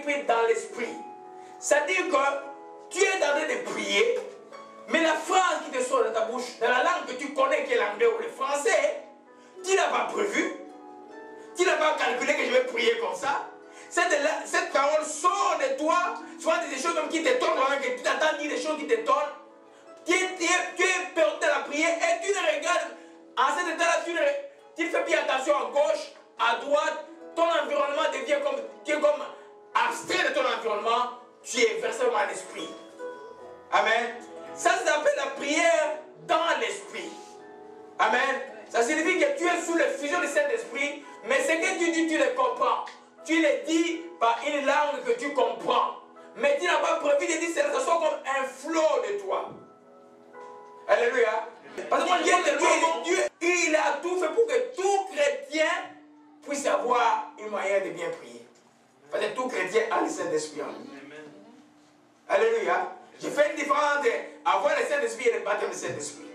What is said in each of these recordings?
prie dans l'esprit. C'est-à-dire que tu es en train de prier, mais la phrase qui te sort de ta bouche, dans la langue que tu connais, qui est l'anglais ou le français, tu n'as pas prévu, tu n'as pas calculé que je vais prier comme ça. Cette parole sort de toi, soit des choses comme qui t'étonnent, que tu t'attends dire des choses qui t'étonnent. Tu es perdu dans la prière et tu ne regardes, en cet état-là, tu ne fais plus attention à gauche, à droite, ton environnement devient comme, tu es comme abstrait de ton environnement, tu es versé dans l'esprit. Amen. Ça s'appelle la prière dans l'esprit. Amen. Ça signifie que tu es sous l'effusion du Saint-Esprit, mais ce que tu dis, tu le comprends. Tu le dis par une langue que tu comprends. Mais tu n'as pas prévu de dire que ça soit comme un flot de toi. Alléluia. Parce que moi, Dieu, il a tout fait pour que tout chrétien puisse avoir une manière de bien prier. Parce que tout chrétien a le Saint-Esprit en lui. Alléluia. Je fais une différence entre avoir le Saint-Esprit et le baptême du Saint-Esprit.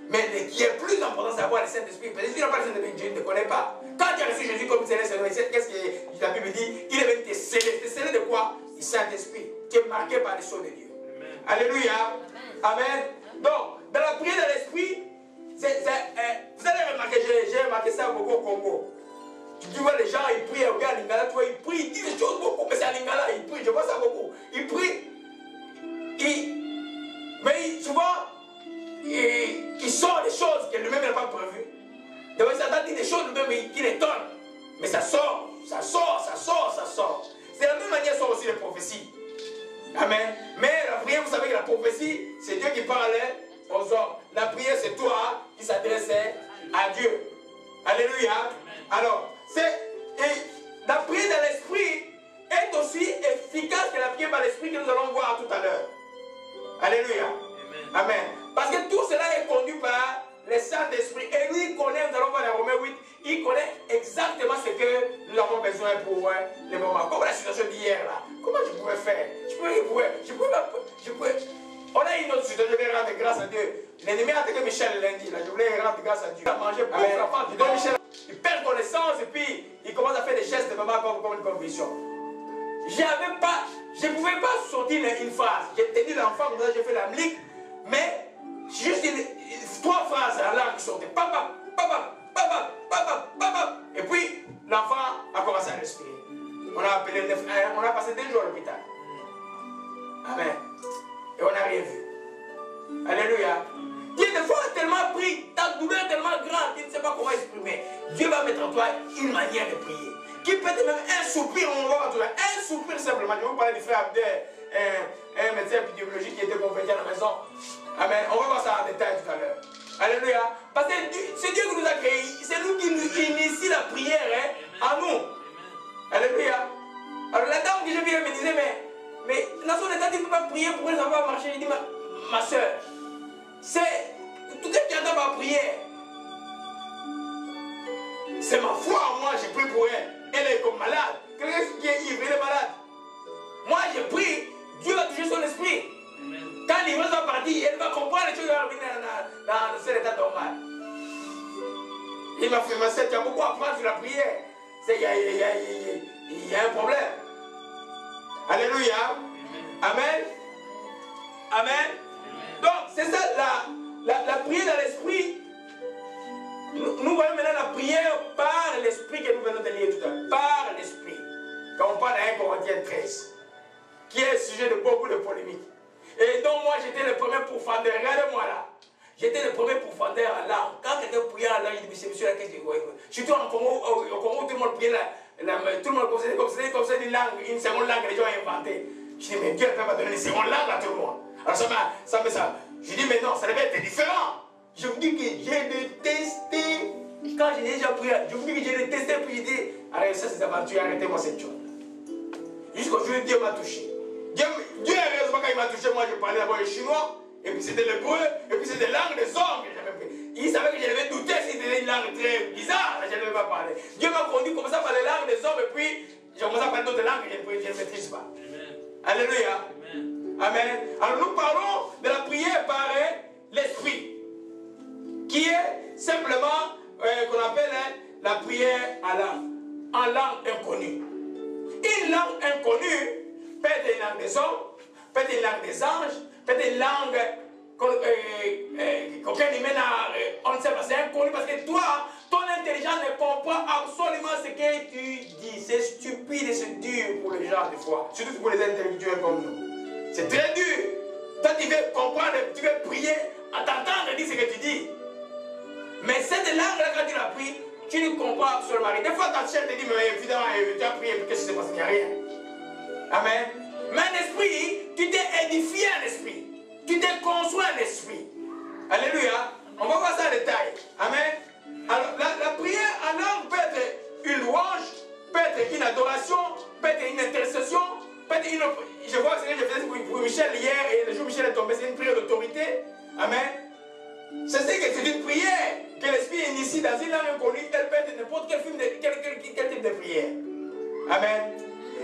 Mais ce qui est plus important, c'est avoir le Saint-Esprit. Parce que si tu n'as pas le Saint-Esprit, Dieu ne te connaît pas. Quand tu as reçu Jésus comme Seigneur, qu'est-ce que la Bible dit? Il est venu te sceller. Te sceller de quoi? Du Saint-Esprit. Tu es marqué par les choses de Dieu. Amen. Alléluia. Amen. Donc, dans la prière de l'Esprit, vous allez remarquer, j'ai remarqué ça beaucoup au Congo. Tu vois les gens, ils prient, regarde Lingala, tu vois, ils prient, ils disent des choses beaucoup, mais c'est à Lingala, ils prient, je vois ça beaucoup. Ils prient, mais souvent, ils sortent des choses que lui-même n'a pas prévues. Donc, Satan dit des choses lui-même qui l'étonnent. Mais ça sort, ça sort, ça sort, ça sort. C'est la même manière sont aussi les prophéties. Amen. Mais la prière, vous savez que la prophétie, c'est Dieu qui parle aux hommes. La prière, c'est toi qui s'adressait à Dieu. Alléluia. Alors, la prière de l'esprit est aussi efficace que la prière par l'esprit que nous allons voir tout à l'heure. Alléluia. Amen. Amen. Parce que tout cela est conduit par le Saint-Esprit. Et lui, il connaît, nous allons voir dans Romains 8, il connaît exactement ce que nous avons besoin pour le moment. Comme la situation d'hier là. Comment je pouvais faire? On a une autre situation, je vais rendre grâce à Dieu. L'ennemi a attaqué Michel lundi, là. Je voulais rendre grâce à Dieu. Il a mangé pour la femme. Je donne Michel. Il perd connaissance et puis il commence à faire des gestes vraiment comme une conviction. Je ne pouvais pas sortir une phrase. J'ai tenu l'enfant comme ça, j'ai fait la musique, mais juste trois phrases à la langue qui sortaient. Papa, papa, papa, papa, papa. Et puis l'enfant a commencé à respirer. On a passé 2 jours à l'hôpital. Amen. Et on n'a rien vu. Alléluia. Dieu des fois a tellement pris, ta douleur est tellement grande, tu ne sais pas comment exprimer. Dieu va mettre en toi une manière de prier. Qui peut être même un soupir, on va voir tout là. Un soupir simplement. Je vais vous parler du frère Abdel, un médecin épidémiologique qui était converti à la maison. Amen. On va voir ça en détail tout à l'heure. Alléluia. Parce que c'est Dieu qui nous a créés. C'est nous qui nous initie la prière en nous. Alléluia. Alors la dame que j'ai vue me disait, mais dans son état, tu ne peux pas prier pour elle, ça va pas marcher. Je dis, ma soeur, c'est tout ce qui attend ma prière. C'est ma foi en moi, j'ai prié pour elle. Elle est comme malade. Quelqu'un qui est ivre, elle est malade. Moi, j'ai prié, Dieu va toucher son esprit. Quand l'ivresse va partir, elle va comprendre les choses qui vont revenir dans cet état normal. Il m'a fait, ma soeur, tu as beaucoup à apprendre sur la prière. Il y a un problème. Alléluia. Amen. Amen. Donc, c'est ça la prière dans l'esprit. Nous voyons maintenant la prière par l'esprit que nous venons de lire tout à l'heure. Par l'esprit. Quand on parle à 1 Corinthiens 13, qui est le sujet de beaucoup de polémiques. Et donc, moi, j'étais le premier pourfendeur. Regardez-moi là. J'étais le premier pourfendeur à l'âme. Quand quelqu'un priait à l'âme, je dis, monsieur, là, qu'est-ce que je vois? Surtout au Congo, tout le monde priait là. Tout le monde considère comme ça une langue, une seconde langue que les gens ont inventée. Je dis, mais Dieu ne peut pas donner une seconde langue à tout le monde. Alors ça. Je dis, mais non, ça devait être différent. Je vous dis que j'ai détesté. Quand j'ai déjà prié, je vous dis que j'ai détesté, puis j'ai dit, arrêtez ça, ces aventures, arrêtez-moi cette chose. Jusqu'au jour où Dieu m'a touché. Dieu, heureusement, quand il m'a touché, moi, je parlais d'abord le chinois, et puis c'était l'hébreu, et puis c'était langue des hommes que j'avais pris. Il savait que je devais douter si c'était une langue très bizarre, je ne devais pas parler. Dieu m'a conduit comme ça par les langues des hommes, et puis j'ai commencé à parler d'autres langues que je ne maîtrise pas. Amen. Alléluia. Amen. Amen. Alors nous parlons de la prière par l'esprit, qui est simplement qu'on appelle la prière à langue, en langue inconnue. Une langue inconnue, peut-être une langue des hommes, peut-être une langue des anges, peut-être une langue qu'aucun humain on ne sait pas, c'est inconnu parce que toi, ton intelligence ne comprend absolument ce que tu dis. C'est stupide et c'est dur pour les gens des fois, surtout pour les intellectuels comme nous. C'est très dur. Toi, tu veux comprendre, tu veux prier, à t'entendre dire ce que tu dis. Mais cette langue-là, quand tu l'as pris, tu ne comprends absolument rien. Des fois, ta chair te dit, mais évidemment, tu as prié, qu'est-ce qui s'est passé? Il n'y a rien. Amen. Mais un esprit, tu t'es édifié un esprit. Tu t'es construit un esprit. Alléluia. On va voir ça en détail. Amen. Alors, la prière en langue peut être une louange, peut être une adoration, peut être une intercession, peut être une... Je vois ce que je faisais pour Michel hier, et le jour où Michel est tombé, c'est une prière d'autorité. Amen. C'est une prière que l'esprit initie dans une langue inconnue. Elle peut être n'importe quel type de prière. Amen.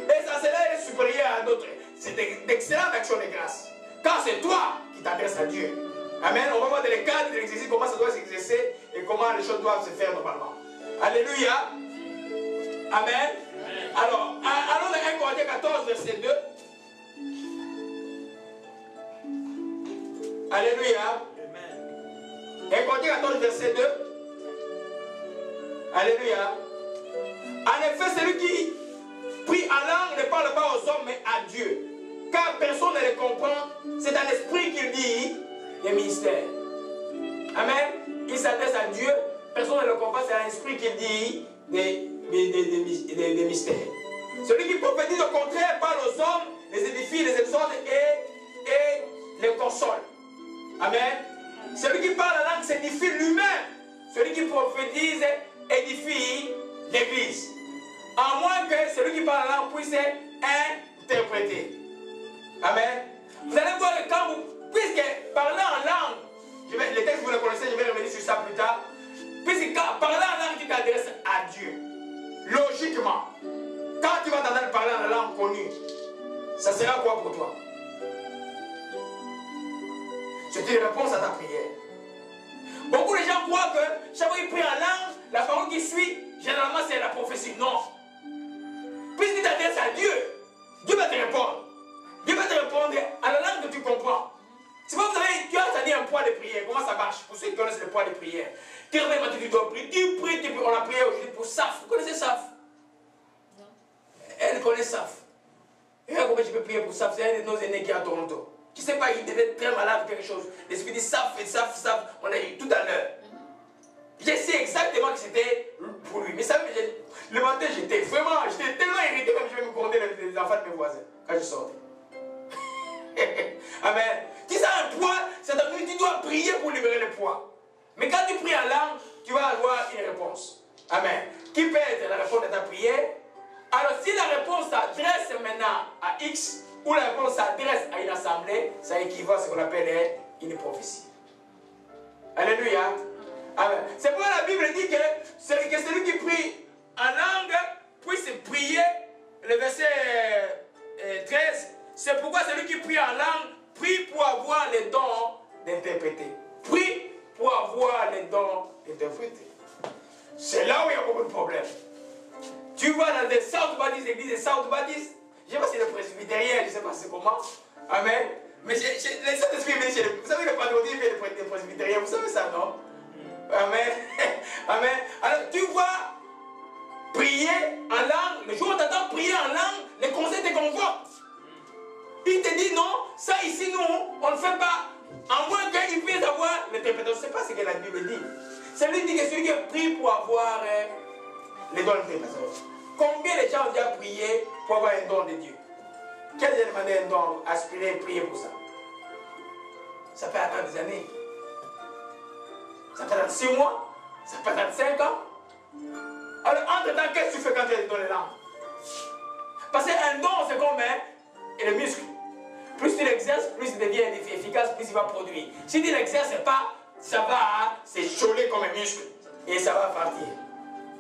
Et ça, cela est supérieur à d'autres. C'est d'excellentes actions de grâce. Quand c'est toi qui t'adresses à Dieu. Amen. On va voir dans les cadres de l'exercice comment ça doit s'exercer et comment les choses doivent se faire normalement. Alléluia. Amen. Alors, allons dans 1 Corinthiens 14, verset 2. Alléluia. 1 Corinthiens 14, verset 2. Alléluia. En effet, celui qui prie en langue ne parle pas aux hommes, mais à Dieu. Car personne ne les comprend. C'est dans l'esprit qu'il dit les mystères. Amen. Il s'adresse à Dieu. Personne ne le comprend. C'est dans l'esprit qu'il dit des mystères. Celui qui prophétise au contraire parle aux hommes, les édifie, les exhorte et les console. Amen. Celui qui parle la langue s'édifie lui-même. Celui qui prophétise édifie l'église. À moins que celui qui parle la langue puisse interpréter. Amen. Vous allez voir que quand vous, puisque parler en langue, les textes vous les connaissez, je vais revenir sur ça plus tard. Puisque parler en langue, tu t'adresses à Dieu. Logiquement, quand tu vas t'entendre parler en langue connue, ça sera quoi pour toi? C'est une réponse à ta prière. Beaucoup de gens croient que chaque fois qu'ils prient en langue, la parole qui suit, généralement c'est la prophétie. Non. Puisque tu t'adresses à Dieu, Dieu va te répondre. Dieu va te répondre à la langue que tu comprends. C'est pas, vous savez, tu as entendu un poids de prière. Comment ça marche? Pour ceux qui connaissent le poids de prière. Tu dois prier. Tu pries. On a prié aujourd'hui pour Saf. Vous connaissez Saf? Non. Elle connaît Saf. Et comment je peux prier pour Saf? C'est un de nos aînés qui est à Toronto. Qui ne sait pas, il devait être très malade ou quelque chose. L'esprit dit Saf. On a eu tout à l'heure. Je sais exactement que c'était pour lui. Mais ça, le matin, j'étais tellement irrité comme je vais me commander les enfants de mes voisins quand je sortais. Amen. Si ça a un poids, tu dois prier pour libérer le poids. Mais quand tu pries en langue, tu vas avoir une réponse. Amen. Qui peut être la réponse de ta prière? Alors si la réponse s'adresse maintenant à X, ou la réponse s'adresse à une assemblée, ça équivaut à ce qu'on appelle une prophétie. Alléluia. Amen. C'est pourquoi la Bible dit que celui qui prie en langue puisse prier, le verset 13, c'est pourquoi celui qui prie en langue prie pour avoir les dons d'interpréter. Prie pour avoir les dons d'interpréter. C'est là où il y a beaucoup de problèmes. Tu vas dans des South Baptist, églises des South Baptist, je ne sais pas si c'est le presbytérien, je ne sais pas c'est comment. Amen. Mais les Saint-Esprit viennent chez vous savez, le patriotisme vient des presbytériens, vous savez ça, non? Amen. Amen. Alors tu vas prier en langue. Le jour où tu attends prier en langue, les conseils te convoquent. Il te dit non, ça ici nous, on ne fait pas. À moins qu'il puisse avoir l'interprétation. Je ne sais pas ce que la Bible dit. C'est lui qui dit que celui qui prie pour avoir les dons d'interprétation. Combien de gens ont déjà prié pour avoir un don de Dieu? Qui a déjà demandé un don, aspirer, prier pour ça? Ça peut attendre des années. Ça peut attendre 6 mois. Ça peut attendre 5 ans. Alors, entre-temps, qu'est-ce que tu fais quand tu es dans les langues? Parce qu'un don, c'est comme le muscle. Plus tu l'exerces, plus il devient efficace, plus il va produire. Si tu ne l'exerces pas, ça va s'écholer comme un muscle. Et ça va partir.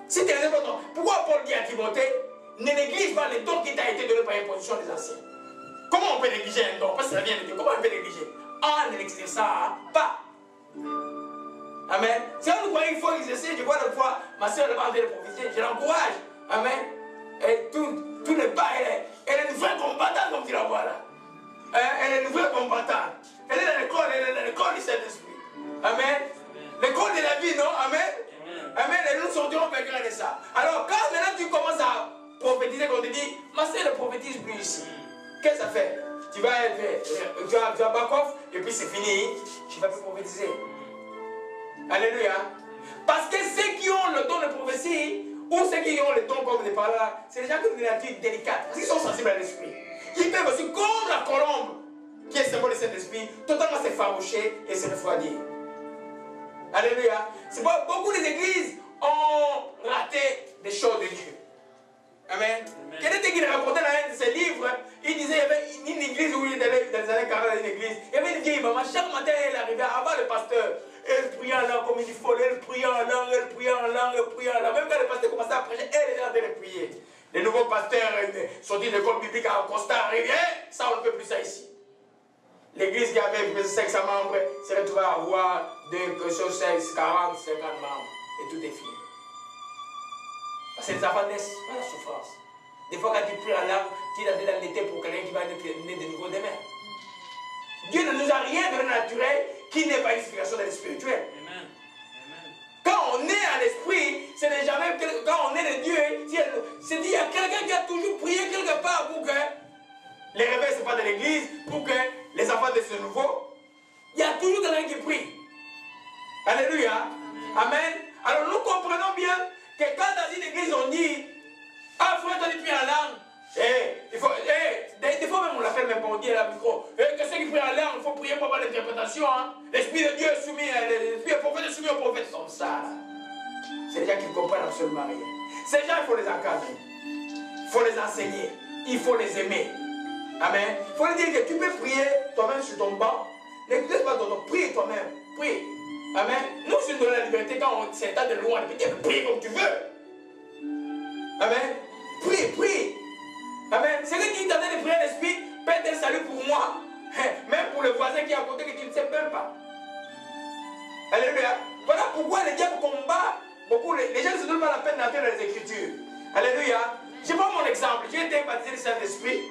Si tu l'exerces pas, pourquoi Paul dit à Timothée, ne néglige pas les dons qui t'a été donné par imposition des anciens? Comment on peut négliger un don? Parce que ça vient de Dieu. Comment on peut négliger? En ne l'exerçant pas. Amen. Si on nous croit qu'il faut exercer, je vois la fois, ma soeur elle va en train de prophétiser, je l'encourage. Amen. Et tout tout n'est pas, elle est une vraie combattante comme tu la vois là. Elle est une vraie combattante. Elle est dans l'école du Saint-Esprit. Amen. L'école de la vie, non? Amen. Amen. Et nous sortirons vainqueurs de ça. Alors, quand maintenant tu commences à prophétiser, quand on te dit, ma sœur ne prophétise plus ici. Qu'est-ce que ça fait? Tu vas back off et puis c'est fini. Tu ne vas plus prophétiser. Alléluia. Parce que ceux qui ont le don de prophétie, ou ceux qui ont le don comme des paroles, c'est des gens qui ont une nature délicate. Parce qu'ils sont sensibles à l'esprit. Ils peuvent aussi, comme la colombe, qui est symbole de cet esprit, totalement s'effaroucher et se refroidir. Alléluia. C'est pas beaucoup d'églises ont raté des choses de Dieu. Amen. Quelqu'un qui racontait dans un de ses livres, il disait qu'il y avait une église où il était dans les années 40, une église. Il y avait une vieille maman, chaque matin elle arrivait avant le pasteur. Elle priait en langue comme il faut, elle priait en langue, elle priait en langue, elle priait en langue. Même quand le pasteur commençait à prêcher, elle était en train de prier. Les nouveaux pasteurs sortis de l'école biblique à Costa arrivaient, ça on ne peut plus ça ici. L'église qui avait plus de 500 membres s'est retrouvée à avoir 2, 16, 40, 50 membres. Et tout est fini. Parce que les enfants naissent par la souffrance. Des fois, quand tu pries en langue, tu es dans l'été pour quelqu'un qui va naître de nouveau demain. Dieu ne nous a rien donné de naturel qui n'est pas une explication de l'espirituel. Quand on est à l'esprit, ce n'est jamais quand on est de Dieu, c'est dit il y a quelqu'un qui a toujours prié quelque part pour que les réveils se passent dans l'église, pour que les enfants de ce nouveau. Il y a toujours quelqu'un qui prie. Alléluia. Amen. Alors nous comprenons bien que quand dans une église on dit ah frère, toi tu pries en langue, des fois même on l'appelle même pas, on dit à la micro, que ceux qui prient en langue, il faut prier pour avoir l'interprétation. Hein. L'esprit de Dieu est soumis, l'esprit du prophète est soumis au prophète comme ça. C'est des gens qui ne comprennent absolument rien. Ces gens, il faut les encadrer, il faut les enseigner, il faut les aimer. Amen. Il faut leur dire que tu peux prier toi-même sur ton banc, n'écoutez pas ton nom, prie toi-même, prie. Amen. Nous, si nous donnons la liberté quand on s'étend de loin, tu peux prier comme tu veux. Amen. Prie, prie. Amen. C'est lui qui t'a donné de prier l'esprit, pète un salut pour moi. Même pour le voisin qui est à côté que tu ne sais même pas. Alléluia. Voilà pourquoi les diables combattent beaucoup. Les gens ne se donnent pas la peine d'entrer dans les Écritures. Alléluia. Je prends mon exemple. J'ai été baptisé du Saint-Esprit.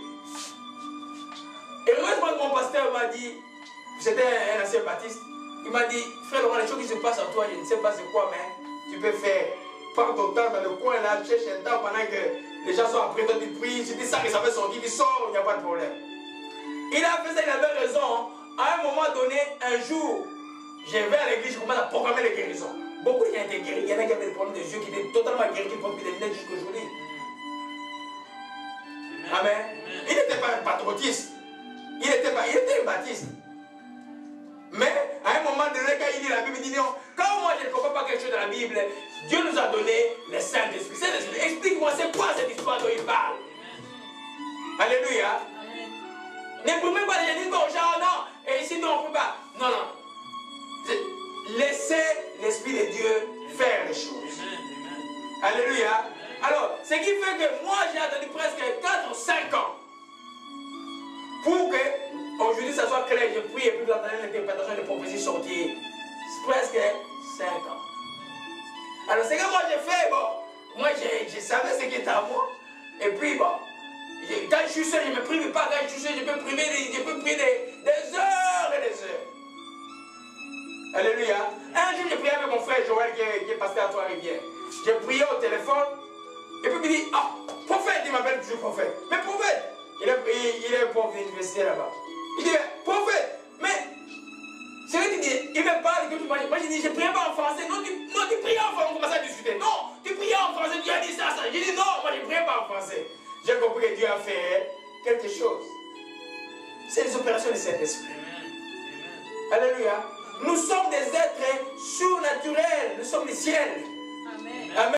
Et heureusement que mon pasteur m'a dit, c'était un ancien baptiste, il m'a dit, frère Laurent, les choses qui se passent en toi, je ne sais pas c'est quoi, mais tu peux faire. Prends ton temps dans le coin là, cherche un temps pendant que les gens sont après toi, tu pries. Je dis ça que ça fait sortir, tu sors, il n'y a pas de problème. Il a fait ça, il avait raison. À un moment donné, un jour, je vais à l'église, je commence à proclamer les guérisons. Beaucoup de gens étaient guéris. Il y en a qui avaient des problèmes de yeux qui étaient totalement guéris, qui portent des lunettes jusqu'aujourd'hui. Amen. Il n'était pas un patrotiste. Il était un baptiste. Mais à un moment donné, quand il lit la Bible, il dit non, quand moi je ne comprends pas quelque chose de la Bible, Dieu nous a donné le Saint-Esprit. Saint-Esprit, explique-moi c'est quoi cette histoire dont il parle. Alléluia. N'éprimez pas les gens, dites pas aux gens, non, et ici non, on ne peut pas. Non, non. Laissez l'Esprit de Dieu faire les choses. Alléluia. Alors, ce qui fait que moi j'ai attendu presque 4 ou 5 ans pour que aujourd'hui ça soit clair, je prie et puis vous entendez l'interprétation des prophéties sortir. C'est presque 5 ans. Alors c'est que moi j'ai fait, bon, moi je savais ce qui était à moi. Et puis bon, quand je suis seul, je ne me prive pas. Quand je suis seul, je peux prier des heures et des heures. Alléluia. Un jour, j'ai prié avec mon frère Joël qui est pasteur à Trois-Rivières. J'ai prié au téléphone. Et puis il me dit, ah, prophète, il m'appelle toujours prophète. Mais prophète, il est prof d'université là-bas. Il dit, prophète, mais c'est lui qui dit, il me parle, moi je dis, je ne prie pas en français. Non, tu pries en français, on commence à discuter. Non, tu pries en français, Dieu a dit ça. J'ai dit, non, moi je ne prie pas en français. J'ai compris que Dieu a fait quelque chose. C'est les opérations du Saint-Esprit. Alléluia. Nous sommes des êtres surnaturels. Nous sommes les ciels. Amen. Amen.